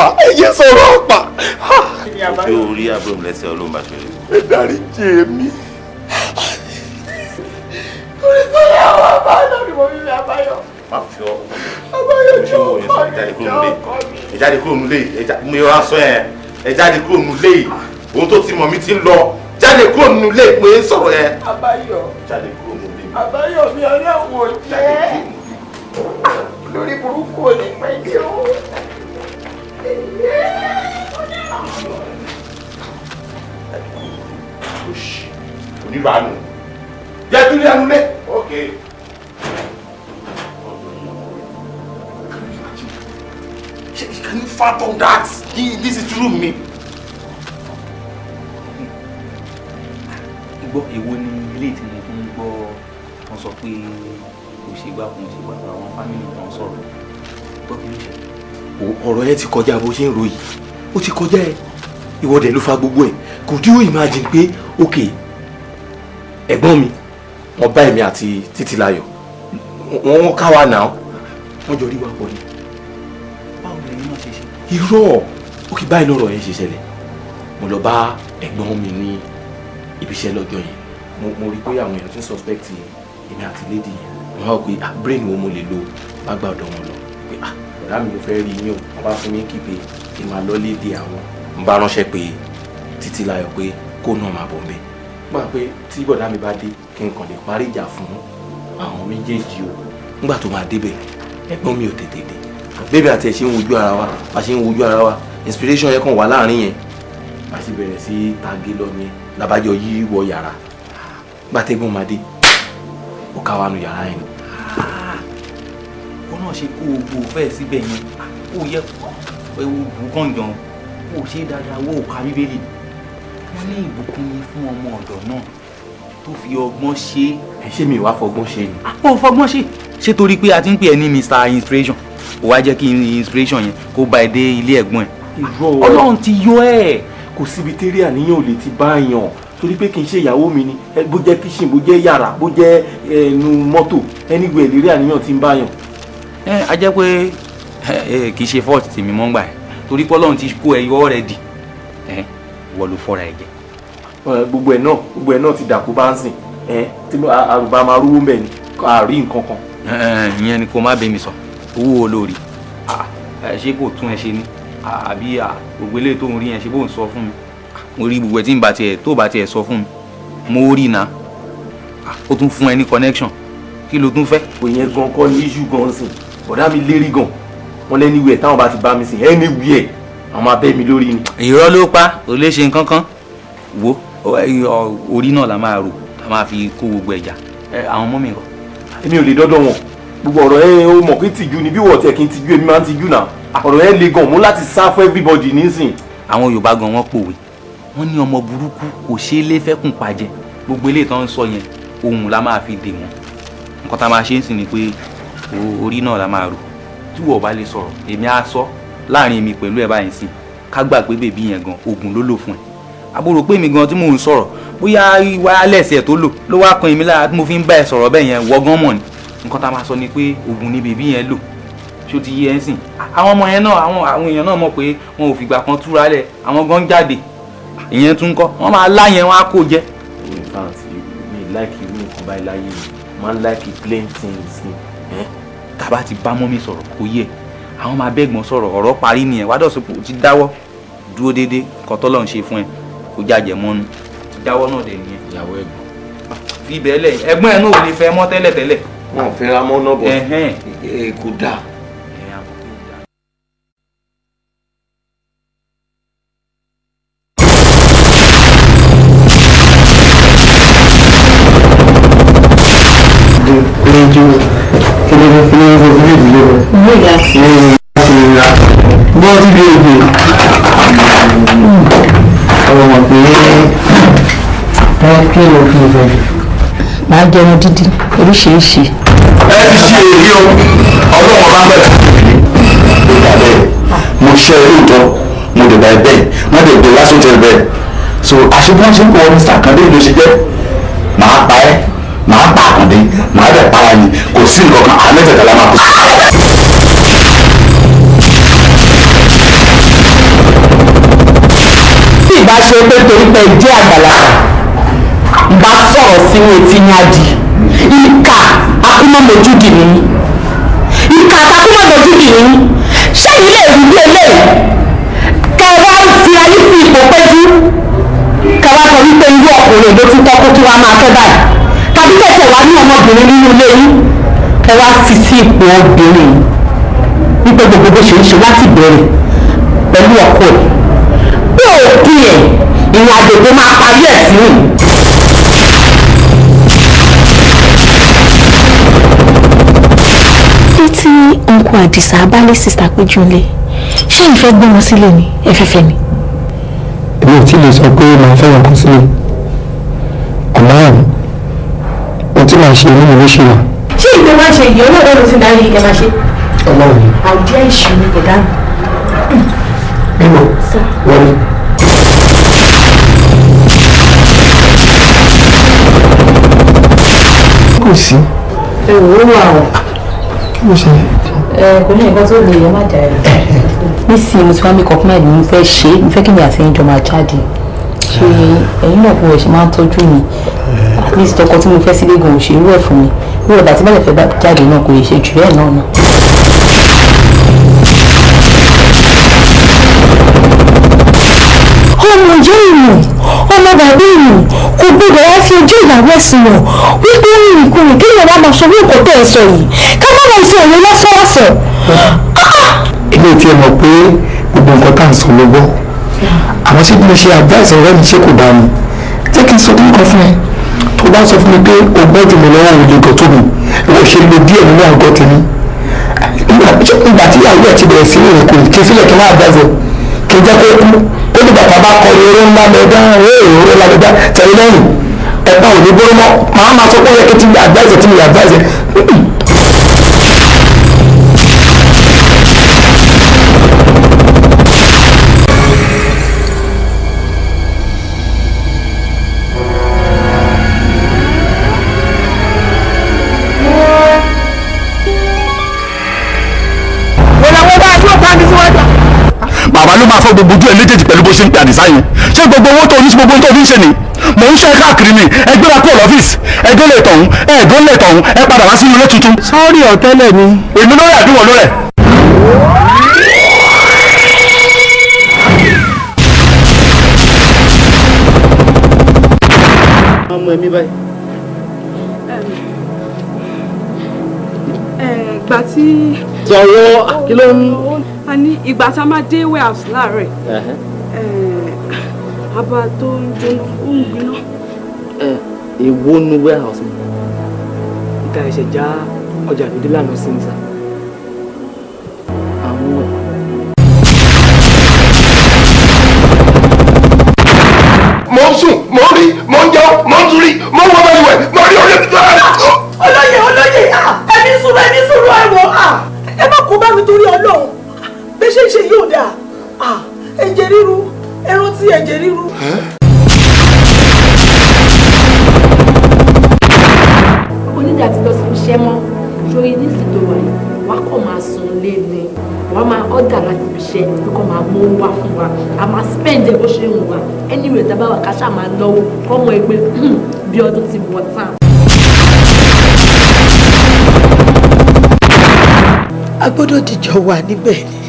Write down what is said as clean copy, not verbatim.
àpà ẹ̀yẹ sọ̀rọ̀ àpà. Ojú orí àbúrò mi lẹ́sẹ̀ ọlọ́run bá ṣẹlẹ̀. Ẹ dárí jì mí. Orí tó yà wá àbáyọ ni mo fi fi àbáyọ. Má fi ọ. Àbáyọ jọ ọkọ mi. Ẹ jáde kúrò nílé. Mo yọ aṣọ yẹn. Ẹ jáde kúrò nílé. Ohun tó ti mọ̀ mi ti ń lọ. Jáde kúrò nílé mo ń sọ̀rọ̀ yẹn. Àbáyọ. Jáde kúrò nílé. Àbáyọ mi ọlọ́wọ́ jẹ́. Lórí burúkú ò ní pẹ́ dé o. Oníbàánù. Jẹ́ tún lé ẹnu lé. Okay. Can you fathom that? This is true me. Gbọ́ èwo ni ilé tí mo fún gbọ́ wọ́n sọ pé kò ṣe gbà àwọn fámìlì kan sọ̀rọ̀ gbọ́ kí ló ṣe. Ọ̀rọ̀ yẹn ti kọjá bó ṣe ń ro yìí ó ti kọjá ẹ ìwọ́dẹ̀ ló fa gbogbo ẹ̀ kò tí ó imagine pé okay ẹ̀gbọ́n mi wọ́n bá èmi àti Títílayọ̀ wọ́n ká wa náà wọ́n jọ rí wa pọ̀ ni. Báwo lẹ́yìn náà ṣe ṣe. Irọ́ òkè báyìí lọ́rọ̀ yẹn ṣe ṣẹlẹ̀ mo lọ bá ẹ̀gbọ́n mi ní ibiṣẹ́ lọ́jọ́ yẹn mo rí pé àwọn èèyàn ti ń suspect èmi àti lady yẹn wọ́n wá pé brain wo mo lè lo má gbà ọ̀dọ̀ wọn lọ pé ọ̀dà mi ló fẹ́ rí yín o wọ́n bá fún mi kí pé kí n máa lọ léde àwọn n bá ránṣẹ́ pé Títílayọ̀ pé kó náà máa bọ̀ mbẹ́ gbà pé tí bọ̀dá mi bá dé kí n kàn lè parí ìjà fún àwọn méjèèjì o nígbà tó máa débẹ̀ ẹ̀gbọ́n mi ò tètè dé bébí àti ẹ̀ ṣe ń wojú ara wa bá ṣe ń wojú ara wa inspiration yẹn kàn wá láàrin yẹn bá ṣe bẹ̀rẹ̀ sí tagé lọ ní labájọ yí wọ yàrá gbàtẹ́gbọ́n máa dé ó ká wa nu yàrá yẹn. Ó náà ṣe kó o gbò fẹ́ síbẹ̀ yẹn ó yẹ ewu bùkún jọ̀ọ́ ó ṣe dáadáa wó ká bíbélì wọ́n ní ìbùkún yín fún ọmọ ọ̀dọ̀ náà tó fi ọgbọ́n ṣe. Ẹ ṣé mi wá fọgbọ́n ṣe ni. Ó fọgbọ́n ṣe torí pé a ti ń pè ẹ́ ní Mr. Inspiration ó wá jẹ́ kí inspiration yẹn kó bá ẹ dé ilé ẹ̀gbọ́n ẹ̀. Ọlọ́run ti yọ ẹ́. Kò síbi tẹ́rí àníyàn ò lè ti bá yàn torí pé kì í ṣe ìyàwó mi ni bó jẹ́ kíṣìn bó jẹ́ yàrá bó jẹ́ ẹnu mọ́tò anywhere lérí àníyàn ti ń bá yàn. A jẹ́ pé kì í ṣe fault tèmi mọ́ ń gbà ẹ́ torí pé Ọlọ́run ti kó ẹ yọ rẹ̀ dì wọ́n ló fọ́ra ẹ̀ jẹ́. Gbogbo ẹ̀ náà ti dàkú bá ń sìn tí àrùbá máa rúwó mbẹ̀ ni àárí nǹkan kan. Ìyẹn ni kò má bẹ mi sọ owó olórí ṣé kò tún ẹ ṣe ni àbí gbogbo eléyìí tó ń rí yẹn ṣe bó ń sọ fún mi mo rí gbogbo ẹ tí ń bá tiẹ̀ tó bá tiẹ̀ sọ fún mi mo rí na ó tún fún ẹ ní connection kí ló tún fẹ́. òyìn gan kọ́ ní issue gan sìn bọ̀dá mi lérí gan wọn lẹ́niwẹ̀ táwọn bá ti bá mi sìn anywhere àwọn máa bẹ́ mi lórí ni. irọ́ ló pa ò lè ṣe nǹkan kan wo orí náà la máa rò la máa fi kó gbogbo ẹ̀jà àwọn ọmọ mi rọ. èmi ò lè dọ́dọ̀ wọn gbogbo ọ̀rọ̀ ẹ o mọ̀ pé tìjú ni bí wọ́n tiẹ̀ kí n tìjú èmi máa ń tìjú náà ọ̀rọ̀ ẹ le gan mú láti sá fún everybody nísìn. àwọn Yorùbá gan wọn pòwe wọn ní ọmọ burúkú kò ṣeé lé fẹ́kùn pàjẹ́ gbogbo eléyìí tó ń sọ yẹn ohun la máa fi dè wọ́n nǹkan tá a máa ṣe ń sìn ni pé orí náà la máa rò tí wọ́n bá lè sọ̀rọ̀ èmi á sọ láàrin èmi pẹ̀lú ẹ̀ báyìí sìn ká gbà pé bèbí yẹn gan oògùn ló lò fún ẹ àbúrò pé mi gan tí mò ń sọ̀rọ̀ bóyá wireless ẹ̀ tó lò ló wá kan èmi lára tí mo fi ń bá ẹ sọ̀rọ̀ bẹ́ẹ̀ yẹn wọ́gán mọ̀ ni nǹkan tá a máa sọ ni pé oògùn ni bèbí yẹn lò ṣó ti yé ẹ sìn àwọn ọmọ yẹn náà àwọn èèyàn náà mọ̀ pé wọn ò fìgbà kan túra lẹ̀ àwọn gan jáde ìyẹn tún kọ́ wọ́n máa lá yẹn wọ́n á kó jẹ. in fact mi like irú nǹkan báyìí láyé mi máa ń like plain things ni. tàbá ti bá mọ́mí sọ̀rọ̀ kò yẹ àwọn máa bẹ́gbọ́n sọ̀rọ̀ ọ̀rọ̀ parí nìyẹn wá dọ̀sọ̀pọ̀ ti dáwọ́ dúró déédéé nǹkan tọ́lọ́run ṣe fún ẹ kó jàjẹ́ mọ́nú ti dáwọ́ náà dẹ̀ nìyẹn. ìyàwó ẹ̀gbọ́n. fi ibẹ̀ lẹ̀ ẹ̀gbọ́n ẹ̀ náà ò lè fẹ́ mọ́ tẹ́lẹ̀tẹ́lẹ̀. wọn ò fẹ́ ra mọ́ náà bọ̀ kò dáa. máa jẹun dídí oríṣiríṣi. ẹ ti ṣe èyí o ọlọ́wọ́n bá bẹ̀rẹ̀ sí i mo ṣe lóòótọ́ mo dẹ̀ bá ẹ bẹ́ẹ̀ wọ́n dẹ̀ gbé lásán tẹ̀ bẹ́ẹ̀ so àṣebọ́n ṣe ń kọ́ Mr. Akande ló ṣe jẹ́ màá pa ẹ́ màá pa Akande màá dẹ̀ para yìí kò sí nǹkan kan àmẹ́tẹ̀ẹ̀ta la máa kó. bá ṣe pé torí pé jẹ́ àgbàlagbà bá sọ̀rọ̀ sínú etí ní adi ìkà akúmọ̀mọ́júdì nìyí ìkà akúmọ̀mọ́júdì nìyí ṣé ilé ìlú bí eléyìí kẹwàá ti ayé sí ipò péjú kẹwàá sọ wípé irú ọkùnrin ló ti tọ́kú tí wàá máa fẹ́ báyìí tàbí tẹ̀sẹ̀ wá ní ọmọbìnrin nínú ilé yín kẹwàá fi sí ipò obìnrin wípé gbogbo bó ṣe ń ṣe láti bẹ̀rẹ̀ pẹ̀lú ọkọ ẹ̀ bí òpin ẹ̀ ìrìn àjò tó máa parí ẹ̀ sí nìyí. tí uncle Àdìsá abálé sista péjú lé ṣé ìfẹ́ gbé wọn sílẹ̀ ni ẹ fẹ́fẹ́ ni. èmi ò tí lè sọ pé màá fẹ́ wọn kó sílẹ̀ àmọ́ ohun tí màá ṣe nínú ló ṣe wà. ṣé ìgbẹ́ máa ṣe ìyẹn olóòrò ló ti ń darí ike máa ṣe. ọlọ́run àwùjọ ìṣù ni kò dáhùn. nínú wọlé. kò sí. ẹ wò ó wà o. kí ló ṣe. kò ní nǹkan tó lè yẹ má jà ẹ. nísìnyí mo ti wá make up mind mo fẹ́ ṣe é mo fẹ́ kí mi àti ẹ̀yin jọ máa jáde ṣe ẹ̀yin náà kó ẹ̀ ṣe máa ń tọ́jú mi at least ọkọ tí mo fẹ́ sílé gan-an ṣe irú ẹ̀ fún mi irú ọ̀dà tí bá lè fẹ́ jáde náà kò lè ṣe jù bẹ́ẹ̀ náà náà. ọmọ ìyá ìmọ̀ ọmọ bàbá ìmọ̀ kò gbọdọ̀ wá fi ojú ìyàwó ẹ̀sìn wọ̀ wípé ó rìn ìkùnrin kí ìyàwó máa sọ bí nǹkan tẹ̀ ẹ̀ sọ yìí ká má máa fi ọ̀rọ̀ lọ́sọ̀ọ̀sọ̀. ilé tí ẹ mọ̀ pé gbogbo nǹkan tá à ń sọ ló gbọ́ àwọn tí mo ṣe advice ọ̀rẹ́ mi ṣe kò dáa ni jẹ́ kí n sọ nǹkan fún ẹ tó bá sọ fún mi pé o gbọ́ jù mí lọ́wọ́ òun lè gọ̀ tó mi ìwọ ṣe lo díẹ̀ nínú àgọ́ tèmi ìgbà tí ìyàwó ẹ̀ ti bẹ̀rẹ̀ sí ìrìn kò kí n sílẹ̀ kí n máa advice kí n jẹ́ kó kú ó ní bàtà bá kọ eré ńlá lẹ́dá eré ńlá lẹ́dá tẹ̀lé lẹ́yìn ẹ̀ka ò ní bóró mọ́ màá máa sọ pé ó yẹ kí n ti advice tí mi advice bàbá ló máa fọ gbogbo ojú ẹ méjèèjì pẹ̀lú bó ṣe ń pè Àdìsá yẹn ṣé gbogbo owó tó ní sí gbogbo tó ní ṣe ni mò ń ṣe káàkiri ni ẹ gbéra kúrò lọ́fíìsì ẹ délé tọ̀hún ẹ dólé tọ̀hún ẹ padà wá sínú ilé tuntun. sọ́ọ́rì ọ̀tẹ́lẹ̀ ni. èmi lórí àdúgbò lórẹ̀. ọmọ ẹ̀mí báyìí. ìgbà tí. sọ̀rọ̀ kí ló ń. a ní ìgbà tá a máa dé warehouse láàárọ̀ abá tó ń jóná ó ń gbiná. èwo nu warehouse mi. ìta ẹ̀ṣẹ̀ já ọjà dúdú lánàá sí ní sá. àwọn. mo ń sùn mo ń rí mo ń jẹun mo ń tún rí mo ń wọ bẹ́ẹ̀ wẹ̀ mo rí orí ẹ̀dùn náà. olóyè ẹni sùúrù ẹ̀wọ̀ ẹ má kó bá mi torí Ọlọ́run bí ṣe ń ṣe yóò dáa ẹ̀jẹ̀ ríru ẹran tí ẹ̀jẹ̀ ríru. onídàá ti lọ sí iṣẹ́ mọ́ sórí nísìtò wà yìí wà á kọ́ máa sùn lé ní wà á máa ọ́dà láti fi ṣe ló kọ́ máa mú wá fún wa a máa spend ẹ̀ bó ṣe ń wà anyway tá a bá wà ká ṣáà máa lọ́wọ́ kọ́mọ ẹgbẹ́ bí ọdún ti wọ̀ tán. a gbọ́dọ̀ dìjọ wà níbẹ̀ ni.